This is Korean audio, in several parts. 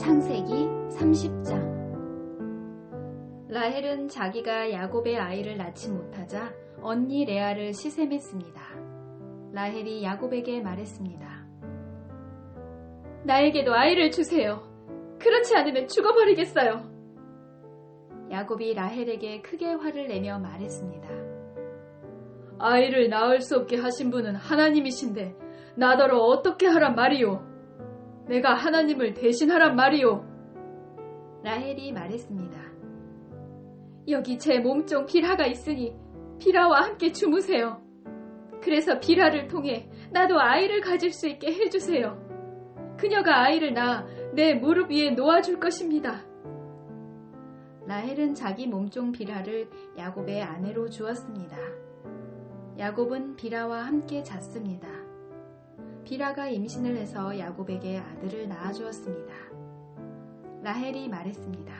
창세기 30장. 라헬은 자기가 야곱의 아이를 낳지 못하자 언니 레아를 시샘했습니다. 라헬이 야곱에게 말했습니다. 나에게도 아이를 주세요. 그렇지 않으면 죽어버리겠어요. 야곱이 라헬에게 크게 화를 내며 말했습니다. 아이를 낳을 수 없게 하신 분은 하나님이신데 나더러 어떻게 하란 말이오? 내가 하나님을 대신하란 말이오. 라헬이 말했습니다. 여기 제 몸종 빌하가 있으니 빌하와 함께 주무세요. 그래서 빌하를 통해 나도 아이를 가질 수 있게 해주세요. 그녀가 아이를 낳아 내 무릎 위에 놓아줄 것입니다. 라헬은 자기 몸종 빌하를 야곱의 아내로 주었습니다. 야곱은 빌하와 함께 잤습니다. 빌하가 임신을 해서 야곱에게 아들을 낳아주었습니다. 라헬이 말했습니다.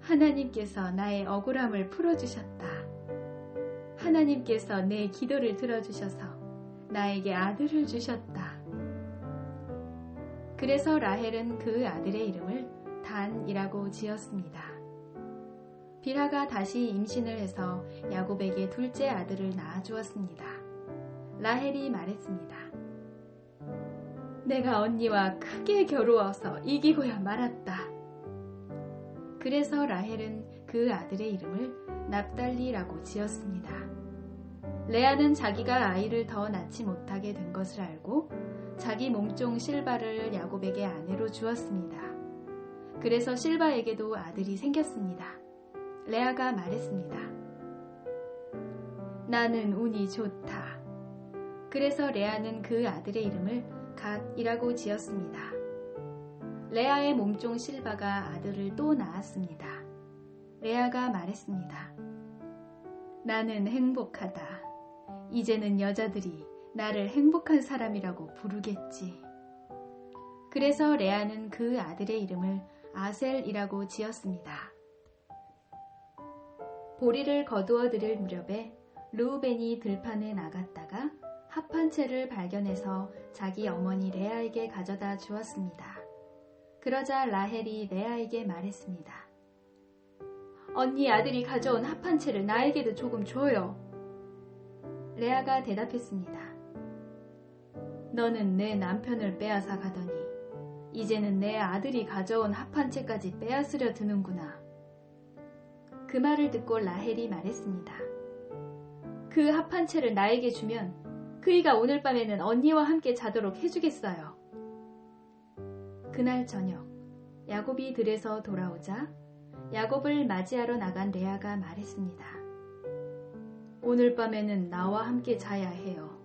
하나님께서 나의 억울함을 풀어주셨다. 하나님께서 내 기도를 들어주셔서 나에게 아들을 주셨다. 그래서 라헬은 그 아들의 이름을 단이라고 지었습니다. 빌하가 다시 임신을 해서 야곱에게 둘째 아들을 낳아주었습니다. 라헬이 말했습니다. 내가 언니와 크게 겨루어서 이기고야 말았다. 그래서 라헬은 그 아들의 이름을 납달리라고 지었습니다. 레아는 자기가 아이를 더 낳지 못하게 된 것을 알고 자기 몸종 실바를 야곱에게 아내로 주었습니다. 그래서 실바에게도 아들이 생겼습니다. 레아가 말했습니다. 나는 운이 좋다. 그래서 레아는 그 아들의 이름을 갓이라고 지었습니다. 레아의 몸종 실바가 아들을 또 낳았습니다. 레아가 말했습니다. 나는 행복하다. 이제는 여자들이 나를 행복한 사람이라고 부르겠지. 그래서 레아는 그 아들의 이름을 아셀이라고 지었습니다. 보리를 거두어 들일 무렵에 르우벤이 들판에 나갔다가 합한 채를 발견해서 자기 어머니 레아에게 가져다 주었습니다. 그러자 라헬이 레아에게 말했습니다. 언니 아들이 가져온 합한 채를 나에게도 조금 줘요. 레아가 대답했습니다. 너는 내 남편을 빼앗아 가더니 이제는 내 아들이 가져온 합한 채까지 빼앗으려 드는구나. 그 말을 듣고 라헬이 말했습니다. 그 합한 채를 나에게 주면 그이가 오늘 밤에는 언니와 함께 자도록 해주겠어요. 그날 저녁 야곱이 들에서 돌아오자 야곱을 맞이하러 나간 레아가 말했습니다. 오늘 밤에는 나와 함께 자야 해요.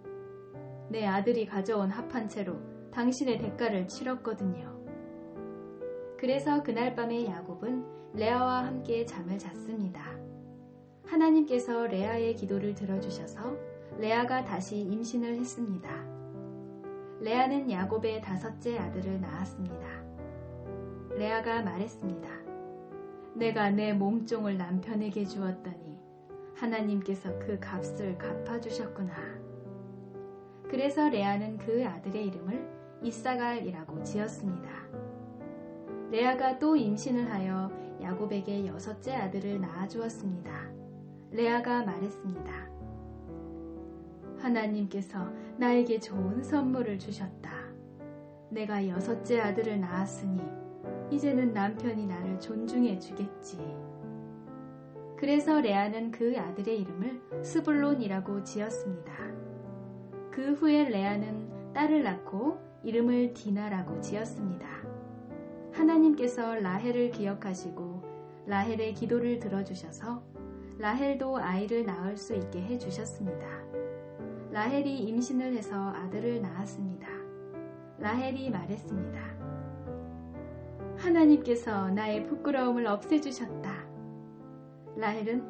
내 아들이 가져온 합한 채로 당신의 대가를 치렀거든요. 그래서 그날 밤에 야곱은 레아와 함께 잠을 잤습니다. 하나님께서 레아의 기도를 들어주셔서 레아가 다시 임신을 했습니다. 레아는 야곱의 5째 아들을 낳았습니다. 레아가 말했습니다. 내가 내 몸종을 남편에게 주었더니 하나님께서 그 값을 갚아주셨구나. 그래서 레아는 그 아들의 이름을 이사갈이라고 지었습니다. 레아가 또 임신을 하여 야곱에게 6째 아들을 낳아주었습니다. 레아가 말했습니다. 하나님께서 나에게 좋은 선물을 주셨다. 내가 6째 아들을 낳았으니 이제는 남편이 나를 존중해 주겠지. 그래서 레아는 그 아들의 이름을 스불론이라고 지었습니다. 그 후에 레아는 딸을 낳고 이름을 디나라고 지었습니다. 하나님께서 라헬을 기억하시고 라헬의 기도를 들어주셔서 라헬도 아이를 낳을 수 있게 해주셨습니다. 라헬이 임신을 해서 아들을 낳았습니다. 라헬이 말했습니다. 하나님께서 나의 부끄러움을 없애주셨다. 라헬은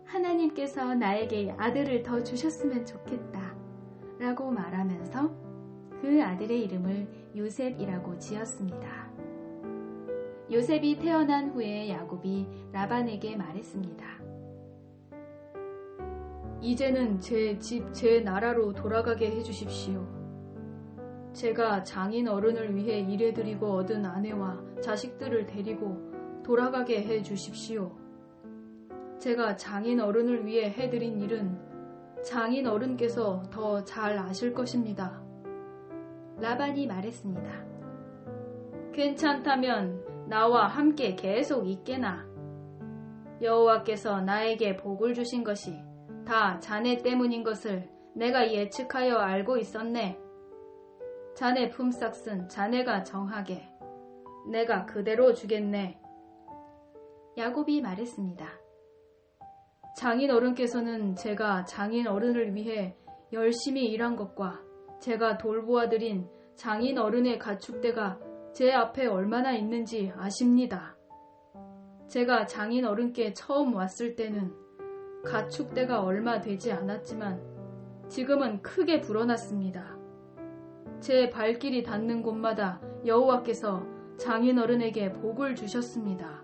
하나님께서 나에게 아들을 더 주셨으면 좋겠다 라고 말하면서 그 아들의 이름을 요셉이라고 지었습니다. 요셉이 태어난 후에 야곱이 라반에게 말했습니다. 이제는 제 집, 제 나라로 돌아가게 해주십시오. 제가 장인 어른을 위해 일해드리고 얻은 아내와 자식들을 데리고 돌아가게 해 주십시오. 제가 장인 어른을 위해 해드린 일은 장인 어른께서 더 잘 아실 것입니다. 라반이 말했습니다. 괜찮다면 나와 함께 계속 있게나. 여호와께서 나에게 복을 주신 것이 다 자네 때문인 것을 내가 예측하여 알고 있었네. 자네 품삯은 자네가 정하게. 내가 그대로 주겠네. 야곱이 말했습니다. 장인 어른께서는 제가 장인 어른을 위해 열심히 일한 것과 제가 돌보아드린 장인 어른의 가축대가 제 앞에 얼마나 있는지 아십니다. 제가 장인 어른께 처음 왔을 때는 가축대가 얼마 되지 않았지만 지금은 크게 불어났습니다. 제 발길이 닿는 곳마다 여호와께서 장인 어른에게 복을 주셨습니다.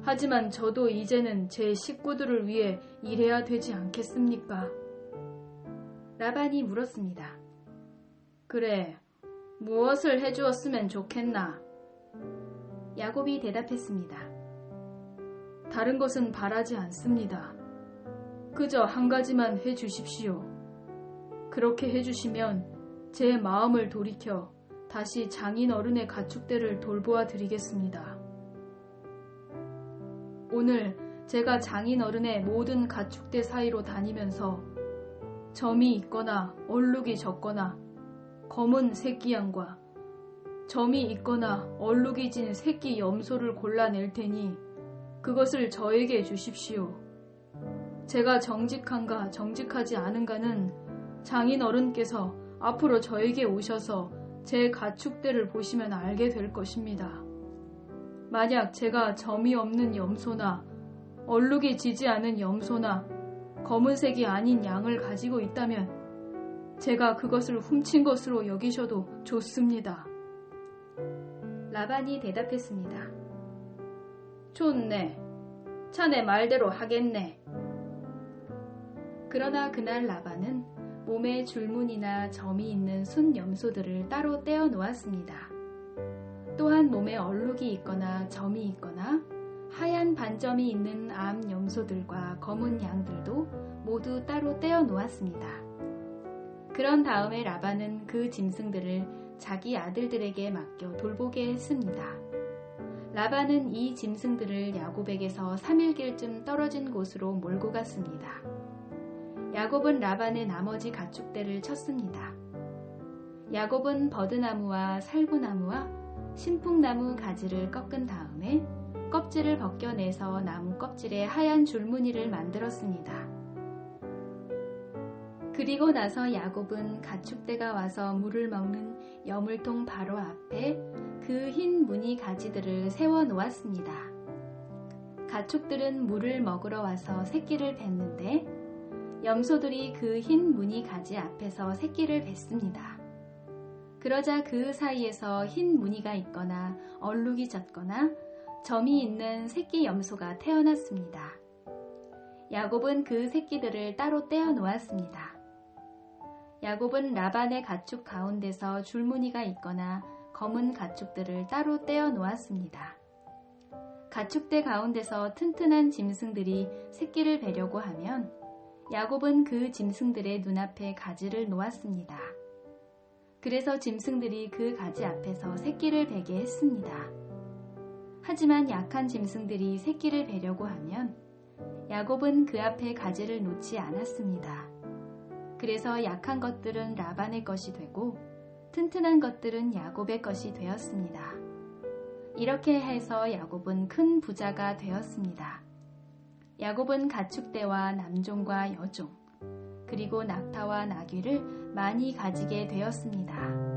하지만 저도 이제는 제 식구들을 위해 일해야 되지 않겠습니까? 라반이 물었습니다. 그래, 무엇을 해주었으면 좋겠나? 야곱이 대답했습니다. 다른 것은 바라지 않습니다. 그저 한 가지만 해주십시오. 그렇게 해주시면 제 마음을 돌이켜 다시 장인 어른의 가축대를 돌보아 드리겠습니다. 오늘 제가 장인 어른의 모든 가축대 사이로 다니면서 점이 있거나 얼룩이 적거나 검은 새끼 양과 점이 있거나 얼룩이 진 새끼 염소를 골라낼 테니 그것을 저에게 주십시오. 제가 정직한가 정직하지 않은가는 장인 어른께서 앞으로 저에게 오셔서 제 가축대를 보시면 알게 될 것입니다. 만약 제가 점이 없는 염소나 얼룩이 지지 않은 염소나 검은색이 아닌 양을 가지고 있다면 제가 그것을 훔친 것으로 여기셔도 좋습니다. 라반이 대답했습니다. 좋네. 자네 말대로 하겠네. 그러나 그날 라반은 몸에 줄무늬나 점이 있는 순 염소들을 따로 떼어 놓았습니다. 또한 몸에 얼룩이 있거나 점이 있거나 하얀 반점이 있는 암 염소들과 검은 양들도 모두 따로 떼어 놓았습니다. 그런 다음에 라반은 그 짐승들을 자기 아들들에게 맡겨 돌보게 했습니다. 라반은 이 짐승들을 야곱에게서 3일길쯤 떨어진 곳으로 몰고 갔습니다. 야곱은 라반의 나머지 가축대를 쳤습니다. 야곱은 버드나무와 살구나무와 신풍나무 가지를 꺾은 다음에 껍질을 벗겨내서 나무 껍질에 하얀 줄무늬를 만들었습니다. 그리고 나서 야곱은 가축대가 와서 물을 먹는 여물통 바로 앞에 그 흰 무늬 가지들을 세워 놓았습니다. 가축들은 물을 먹으러 와서 새끼를 뱉는데 염소들이 그 흰 무늬 가지 앞에서 새끼를 뱉습니다. 그러자 그 사이에서 흰 무늬가 있거나 얼룩이 졌거나 점이 있는 새끼 염소가 태어났습니다. 야곱은 그 새끼들을 따로 떼어 놓았습니다. 야곱은 라반의 가축 가운데서 줄무늬가 있거나 검은 가축들을 따로 떼어 놓았습니다. 가축대 가운데서 튼튼한 짐승들이 새끼를 베려고 하면 야곱은 그 짐승들의 눈앞에 가지를 놓았습니다. 그래서 짐승들이 그 가지 앞에서 새끼를 베게 했습니다. 하지만 약한 짐승들이 새끼를 베려고 하면 야곱은 그 앞에 가지를 놓지 않았습니다. 그래서 약한 것들은 라반의 것이 되고 튼튼한 것들은 야곱의 것이 되었습니다. 이렇게 해서 야곱은 큰 부자가 되었습니다. 야곱은 가축대와 남종과 여종, 그리고 낙타와 나귀를 많이 가지게 되었습니다.